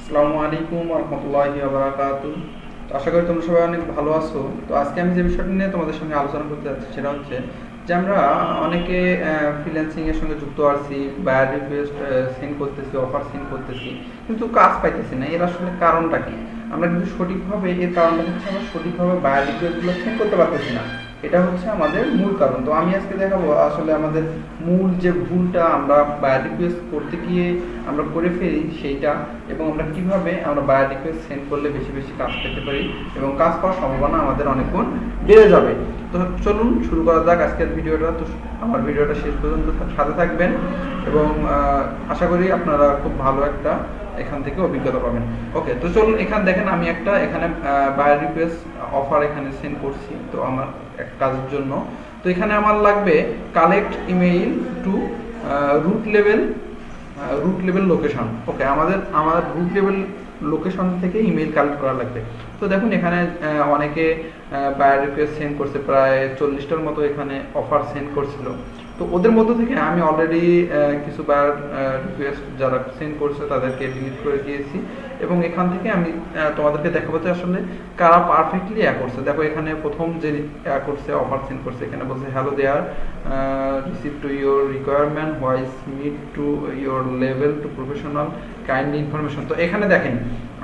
আসসালামু আলাইকুম ওয়া রাহমাতুল্লাহি ওয়া বারাকাতুহু। তো আশা করি তোমরা সবাই অনেক ভালো আছো। তো আজকে আমি যে বিষয়টা নিয়ে তোমাদের সঙ্গে আলোচনা করতে যাচ্ছি সেটা হচ্ছে যে আমরা অনেকে ফ্রিল্যান্সিং এর সঙ্গে যুক্ত আছি, বায়ার রিকোয়েস্ট সেন্ড করতেছি, অফার সেন্ড করতেছি, কিন্তু কাজ পাইতেছি না। এর আসলে কারণটা কি? আমরা কিন্তু সঠিকভাবে এর কারণটা হচ্ছে আমরা সঠিকভাবে বায়ার রিকোয়েস্টগুলো সেন্ড করতে পারতেছি না। এটা হচ্ছে আমাদের মূল কারণ। তো আমি আজকে দেখাবো আসলে আমাদের মূল যে ভুলটা আমরা বায়ার রিকোয়েস্ট করতে গিয়ে আমরা করে ফেলি সেইটা, এবং আমরা কিভাবে আমরা বায়ার রিকোয়েস্ট সেন্ড করলে বেশি বেশি কাজ পেতে পারি এবং কাজ পাওয়ার সম্ভাবনা আমাদের অনেক গুণ বেড়ে যাবে। তো চলুন শুরু করা যাক আজকের ভিডিওটা। তো আমার ভিডিওটা শেষ পর্যন্ত সাথে থাকবেন এবং আশা করি আপনারা খুব ভালো একটা এখান থেকে অভিজ্ঞতা পাবেন। ওকে, তো চলুন এখানে দেখেন আমি একটা এখানে বায়ার রিকোয়েস্ট অফার এখানে সেন্ড করছি তো আমার এক কাজের জন্য। তো এখানে আমার লাগবে collect email to root level location. Okay, আমার রুট লেভেল লোকেশন থেকে ইমেইল কালেক্ট করা লাগবে। তো দেখুন এখানে অনেকে বায়ার রিকোয়েস্ট সেন্ড করছে, প্রায় 40টার মতো এখানে অফার সেন্ড করছিল। তো ওদের মধ্য থেকে আমি অলরেডি কিছু বায়ার রিকোয়েস্ট যারা সেন্ড করছে তাদেরকে ডিলিট করে দিয়েছি, এবং এখান থেকে আমি তোমাদেরকে দেখাবো যে আসলে কারা পারফেক্টলি করছে। দেখো এখানে প্রথম যে করছে অফার সেন্ড করছে, এখানে বলছে hello there receive to your requirement which meet to your level to professional kindly information. তো এখানে দেখেন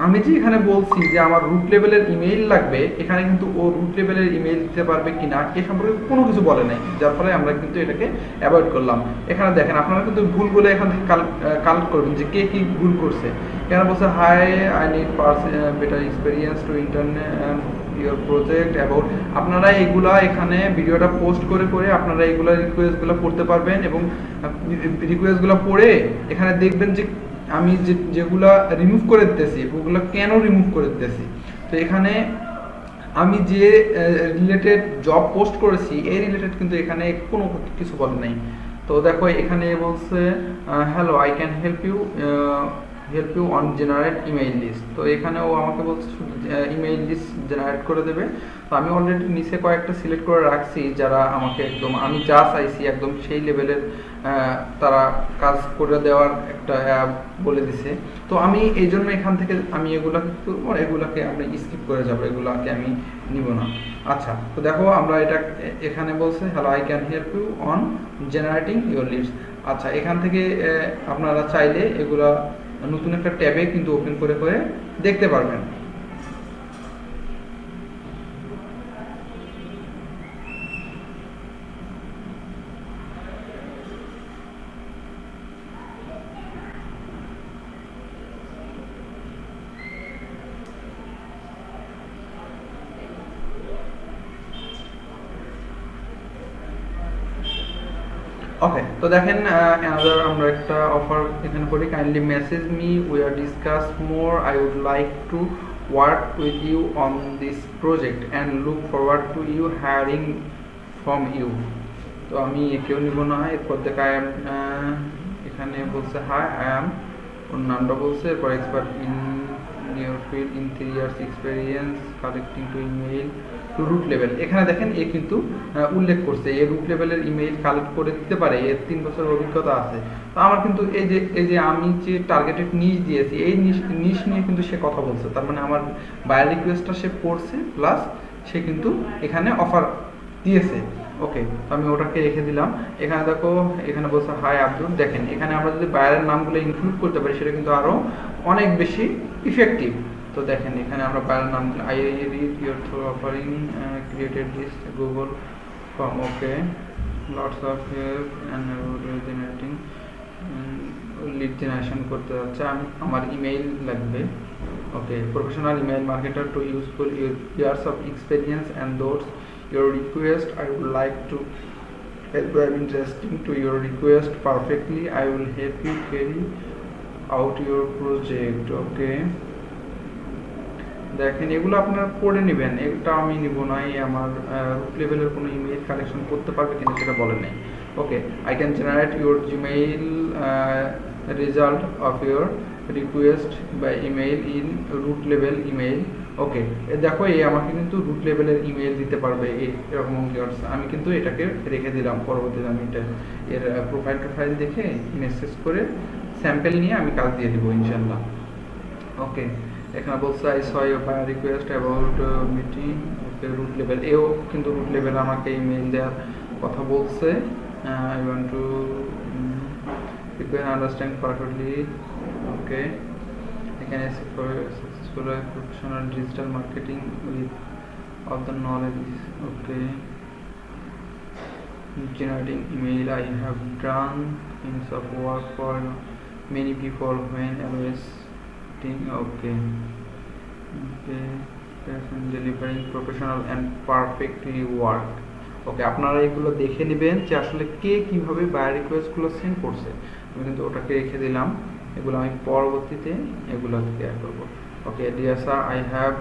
আমি যে এখানে বলছি যে আমার রুট লেভেলের ইমেইল লাগবে, এখানে কিন্তু ও রুট লেভেলের ইমেইল দিতে পারবে কিনা এ সম্পর্কে কোনো কিছু বলে নাই, যার ফলে আমরা কিন্তু এটাকে অ্যাভয়েড করলাম। এখানে দেখেন আপনারা কিন্তু ভুলগুলো এখান থেকে কালেক্ট করবেন যে কে কি ভুল করছে। এখানে বলছে hi I need better experience to internet your project about. আপনারা এগুলা এখানে ভিডিওটা পোস্ট করে করে আপনারা এগুলা রিকোয়েস্টগুলো পড়তে পারবেন, এবং রিকোয়েস্টগুলো পড়ে এখানে দেখবেন যে আমি যেগুলা রিমুভ করে দিতেছি ওগুলো কেন রিমুভ করে দিতেছি। তো এখানে আমি যে রিলেটেড জব পোস্ট করেছি এই রিলেটেড কিন্তু এখানে কোনো কিছু বলে নাই। তো দেখো এখানে বলছে hello I can help you on generate email list. তো এখানে ও আমাকে বলছে ইমেইল লিস্ট জেনারেট করে দেবে। তো আমি অলরেডি নিচে কয়েকটা সিলেক্ট করে রাখছি যারা আমাকে একদম আমি যা চাইছি একদম সেই লেভেলের তারা কাজ করে দেওয়ার একটা বলে দিছে। তো আমি এই জন্য এখান থেকে আমি এগুলাকে আমি স্কিপ করে যাবো, এগুলাকে আমি নিব না। আচ্ছা, তো দেখো আমরা এটা এখানে বলছে hello I can help you on generating your list. আচ্ছা, এখান থেকে আপনারা চাইলে এগুলা নতুন একটা ট্যাবে কিন্তু ওপেন করে করে দেখতে পারবেন। ওকে, তো দেখেন অ্যানাদার আমরা একটা অফার এখানে করি kindly message me we are discuss more I would like to work with you on this project and look forward to you hiring from you. তো আমি একেও নিব না। এরপর দেখা এখানে বলছে হাই আই অ্যাম, ওর নামটা বলছে, এরপর expert in your field in 3 years experience collecting to email to root level. এখানে দেখেন এ কিন্তু উল্লেখ করছে এ রুট লেভেলের ইমেইল কালেক্ট করে দিতে পারে, এর 3 বছরের অভিজ্ঞতা আছে। তো আমার কিন্তু এই যে আমি যে টার্গেটেড নিশ দিয়েছি এই নিশ নিয়ে কিন্তু সে কথা বলছে, তার মানে আমার বায়ার রিকোয়েস্টটা সে পড়ছে প্লাস সে কিন্তু এখানে অফার দিয়েছে। ওকে, আমি ওটাকে রেখে দিলাম। এখানে দেখো এখানে বলছে হাই আব্দুল। দেখেন এখানে আমরা যদি বায়ারের নামগুলো ইনক্লুড করতে পারি সেটা কিন্তু আরও অনেক বেশি ইফেক্টিভ। তো দেখেন এখানে আমরা বায়ারের নামগুলো I read your through offering created list Google form. Okay, lots of help and generating lead generation করতে যাচ্ছে। আমার ইমেইল লাগবে। Okay, professional email marketer to useful years of experience and those your request I would like to help. I am interested to your request perfectly. I will help you carry out your project. Okay, দেখেন এগুলো আপনারা পড়ে নেবেন, এটা আমি নিব না। আমার রুট লেভেলের কোনো ইমেইল কালেকশন করতে পারবে কিনা সেটা বলে নাই। Okay, I can generate your Gmail result of your request by email in root level email. Okay, দেখো এই আমাকে কিন্তু রুট লেভেলের ইমেইল দিতে পারবে এরকম অঙ্কিয়ার্স। আমি কিন্তু এটাকে রেখে দিলাম, পরবর্তীতে আমি এটা এর প্রোফাইল দেখে মেসেজ করে স্যাম্পল নিয়ে আমি কাজ দিয়ে দিব ইনশাল্লাহ। ওকে, এখানে বলছে I saw your buyer request about meeting. Okay, root level, এও কিন্তু রুট লেভেল আমাকে ইমেল দেওয়ার কথা বলছে। I want to understand perfectly. Okay, এখানে successful professional digital marketing with all the knowledge. Okay, generating email, I have done kinds of work for many people when always think. Okay, delivering professional and perfectly work. ওকে, আপনারা এগুলো দেখে নেবেন যে আসলে কে কিভাবে buyer রিকোয়েস্টগুলো send করছে। আমি কিন্তু ওটাকে রেখে দিলাম, এগুলো আমি পরবর্তীতে এগুলো ক্লিয়ার করবো। Okay, dear sir, I have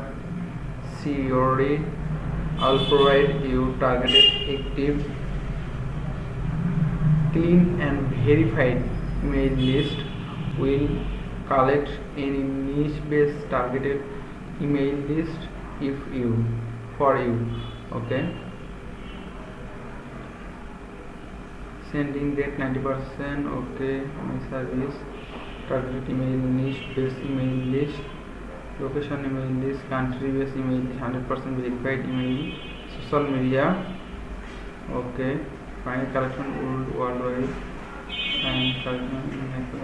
see your read, I will provide you targeted active clean and verified email list. Will collect any niche based targeted email list if you for you. Okay, sending that 90%. Okay, my service targeted email niche based email list, location email list, country based email list, 100% verified email, social media. Okay, find collection worldwide and collection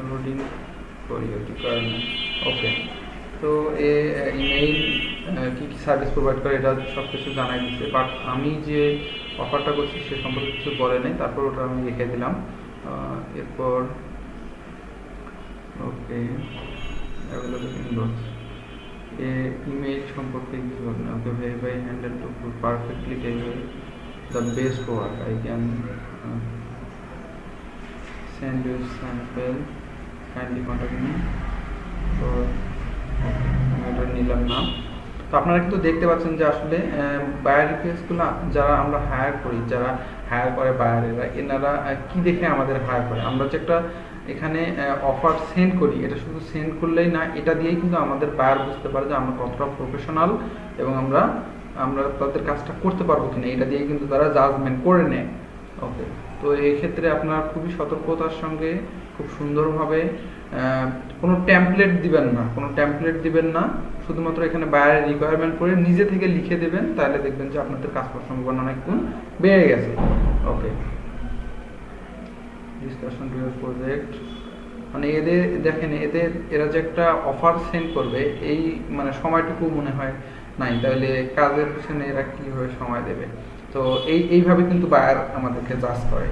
loading for your requirement. Okay, তো email কি কি service provide করে এটা সব কিছু জানাই দিচ্ছে, but আমি যে অফারটা করছি সে সম্পর্কে কিছু বলে নেই, তারপর ওটা আমি লিখে দিলাম। এরপর ওকে, অ্যাভেলেবল ইনবক্স, ইমেইল সম্পর্কে কিছু বলে না। Okay, verify handle to perfectly deliver the best work. I can send you sample, kindly contact me for এটা নিলাম না। তো আপনারা কিন্তু দেখতে পাচ্ছেন যে আসলে বায়ার রিকোয়েস্টগুলো যারা আমরা হায়ার করি, যারা হায়ার করে বায়ারেরা, এনারা কি দেখে আমাদের হায়ার করে। আমরা যে একটা এখানে অফার সেন্ড করি, এটা শুধু সেন্ড করলেই না, এটা দিয়েই কিন্তু আমাদের বায়ার বুঝতে পারে যে আমরা কতটা প্রফেশনাল এবং আমরা তাদের কাজটা করতে পারবো কিনা, এটা দিয়ে কিন্তু তারা জাজমেন্ট করে নেয়। ওকে, তো এই ক্ষেত্রে আপনার খুবই সতর্কতার সঙ্গে খুব সুন্দরভাবে কোনো টেমপ্লেট দিবেন না, শুধুমাত্র এখানে বায়ারের রিকোয়ারমেন্ট করে নিজে থেকে লিখে দেবেন, তাহলে দেখবেন যে আপনাদের কাজ করার সম্ভাবনা অনেক গুণ বেড়ে গেছে। ওকে, ডিসকাশন টু ইউর প্রজেক্ট, মানে এদের দেখেন এরা যে একটা অফার সেন্ড করবে এই মানে সময়টুকু মনে হয় নাই, তাহলে কাজের পিছনে এরা কীভাবে সময় দেবে। তো এইভাবে কিন্তু বায়ার আমাদেরকে জাজ করে।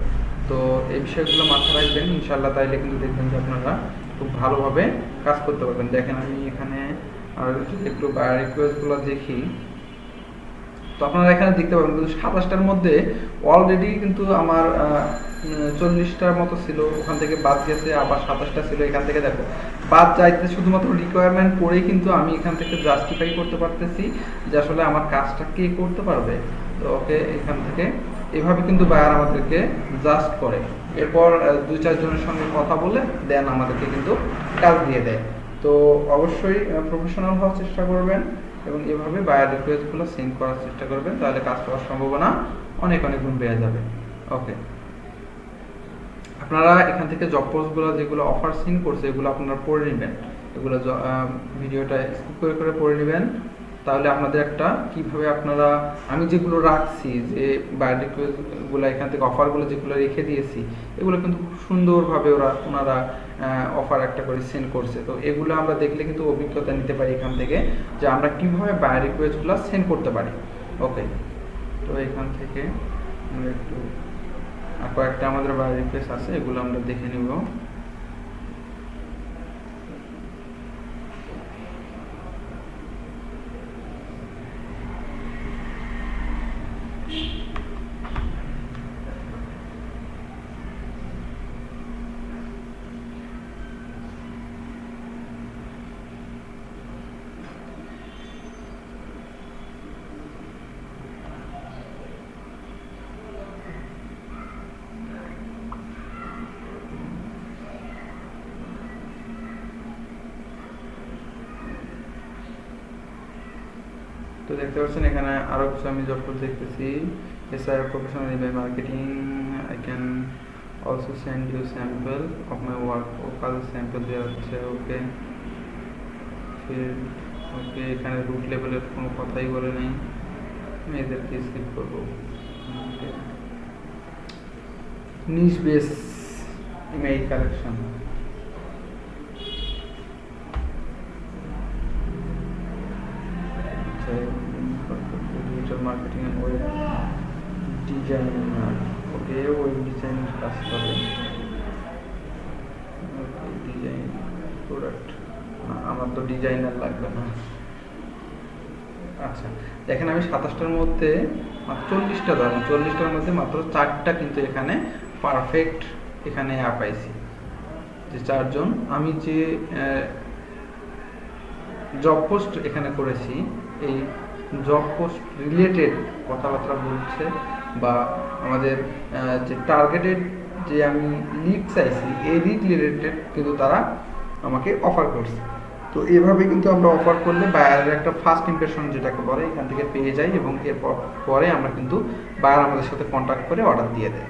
তো এই বিষয়গুলো মাথায় রাখবেন ইনশাল্লাহ, তাইলে কিন্তু দেখবেন যে আপনারা খুব ভালোভাবে কাজ করতে পারবেন। দেখেন আমি এখানে আর যদি একটু বায়ার রিকোয়েস্টগুলো দেখি, তো আপনারা এখানে দেখতে পাবেন কিন্তু 27টার মধ্যে অলরেডি কিন্তু আমার 40টার মতো ছিল, ওখান থেকে বাদ গেছে, আবার 27টা ছিল, এখান থেকে দেখো বাদ যাইতে শুধুমাত্র রিকোয়ারমেন্ট পড়েই কিন্তু আমি এখান থেকে জাস্টিফাই করতে পারতেছি যে আসলে আমার কাজটা কে করতে পারবে। তো ওকে, এখান থেকে এভাবে কিন্তু বায়ার আমাদেরকে জাস্ট করে, এরপর 2-4 জনের সঙ্গে কথা বলে দেন আমাদেরকে কিন্তু কাজ দিয়ে দেয়। তো অবশ্যই প্রফেশনাল হওয়ার চেষ্টা করবেন এবং এভাবে বায়ার রিকোয়েস্টগুলো সেন্ড করার চেষ্টা করবেন, তাহলে কাজ করার সম্ভাবনা অনেক গুণ বেড়ে যাবে। ওকে, আপনারা এখান থেকে জব পোস্টগুলো যেগুলো অফার সেন্ড করছে এগুলো আপনারা পড়ে নেবেন, এগুলো ভিডিওটা স্কিপ করে পড়ে নেবেন, তাহলে আপনাদের একটা কিভাবে আপনারা আমি যেগুলো রাখছি যে বায়ার রিকোয়েস্টগুলো এখান থেকে অফারগুলো যেগুলো রেখে দিয়েছি এগুলো কিন্তু খুব সুন্দরভাবে ওনারা অফার একটা করে সেন্ড করছে। তো এগুলো আমরা দেখলে কিন্তু অভিজ্ঞতা নিতে পারি এখান থেকে যে আমরা কিভাবে বায়ার রিকোয়েস্টগুলো সেন্ড করতে পারি। ওকে, তো এখান থেকে আমরা একটু কয়েকটা আমাদের বায়ার রিকোয়েস্ট আছে, এগুলো আমরা দেখে নিব। তো দেখতে পাচ্ছেন এখানে আরো কিছু আমি জব পোস্ট দেখতেছি। As a professional email marketing, I can also send you sample of my work. ও কাজ স্যাম্পল দেওয়া হচ্ছে। ওকে, ফিল্ড, ওকে, এখানে রুট লেভেলের কোনো কথাই বলে নেই, আমি এদেরকে স্কিপ করবো। Niche base email collection, digital marketing and web designer, okay, web ডিজাইনের কাজ করে, ডিজাইন প্রোডাক্ট, আমার তো ডিজাইনার লাগবে না। আচ্ছা, দেখেন আমি 27টার মধ্যে মাত্র 40টা, ধরেন 40টার মধ্যে মাত্র 4টা কিন্তু এখানে পারফেক্ট এখানে পাইছি, যে 4 জন। আমি যে জব পোস্ট এখানে করেছি, এই জব পোস্ট রিলেটেড কথাবার্তা বলছে, বা আমাদের যে টার্গেটেড যে আমি লিড চাইছি, এই লিড রিলেটেড কিন্তু তারা আমাকে অফার করছে। তো এভাবে কিন্তু আমরা অফার করলে বায়ারের একটা ফার্স্ট ইমপ্রেশন যেটাকে বলে এখান থেকে পেয়ে যাই, এবং এরপর পরে আমরা কিন্তু বায়ার আমাদের সাথে কন্ট্যাক্ট করে অর্ডার দিয়ে দেয়।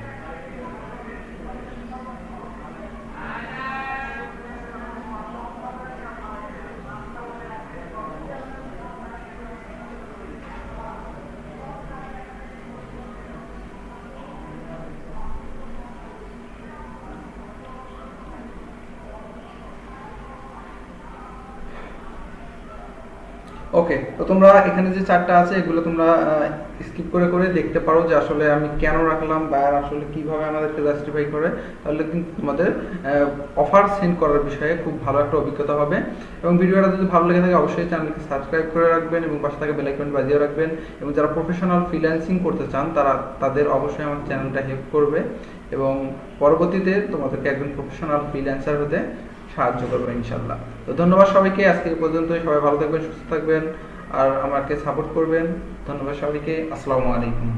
ওকে, তো তোমরা এখানে যে 4টা আছে এগুলো তোমরা স্কিপ করে করে দেখতে পারো যে আসলে আমি কেন রাখলাম, বায়ার আসলে কিভাবে আমাদেরকে জাস্টিফাই করে, তাহলে কিন্তু তোমাদের অফার সেন্ড করার বিষয়ে খুব ভালো একটা অভিজ্ঞতা হবে। এবং ভিডিওটা যদি ভালো লেগে থাকে অবশ্যই চ্যানেলকে সাবস্ক্রাইব করে রাখবেন এবং পাশে থাকা বেল আইকন বাজিয়ে রাখবেন। এবং যারা প্রফেশনাল ফ্রিল্যান্সিং করতে চান তাদের অবশ্যই আমার চ্যানেলটা হেল্প করবে, এবং পরবর্তীতে তোমাদেরকে একজন প্রফেশনাল ফ্রিল্যান্সার হতে সাহায্য করবো ইনশাল্লাহ। তো ধন্যবাদ সবাইকে, আজকে পর্যন্ত সবাই ভালো থাকবেন, সুস্থ থাকবেন, আর আমাকে সাপোর্ট করবেন। ধন্যবাদ সবাইকে, আসসালামু আলাইকুম।